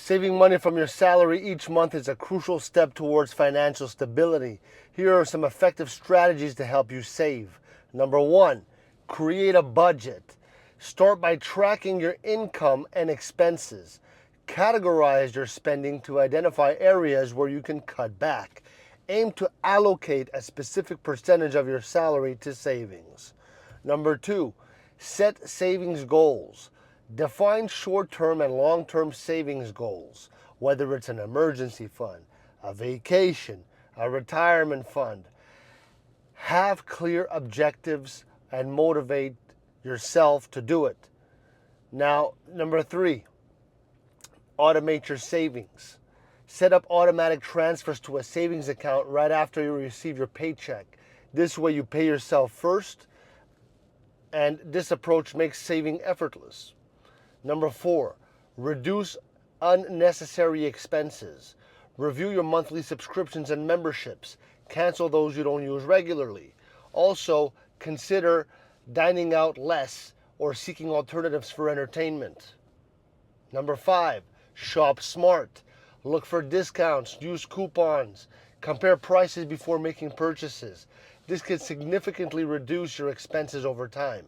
Saving money from your salary each month is a crucial step towards financial stability. Here are some effective strategies to help you save. Number one, create a budget. Start by tracking your income and expenses. Categorize your spending to identify areas where you can cut back. Aim to allocate a specific percentage of your salary to savings. Number two, set savings goals. Define short-term and long-term savings goals, whether it's an emergency fund, a vacation, a retirement fund. Have clear objectives and motivate yourself to do it. Now, number three, automate your savings. Set up automatic transfers to a savings account right after you receive your paycheck. This way you pay yourself first, and this approach makes saving effortless. Number four, reduce unnecessary expenses. Review your monthly subscriptions and memberships. Cancel those you don't use regularly. Also, consider dining out less or seeking alternatives for entertainment. Number five, shop smart. Look for discounts, use coupons, compare prices before making purchases. This can significantly reduce your expenses over time.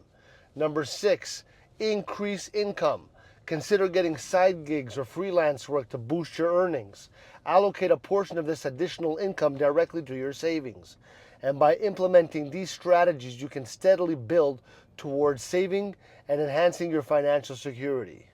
Number six, increase income. Consider getting side gigs or freelance work to boost your earnings. Allocate a portion of this additional income directly to your savings. And by implementing these strategies, you can steadily build towards saving and enhancing your financial security.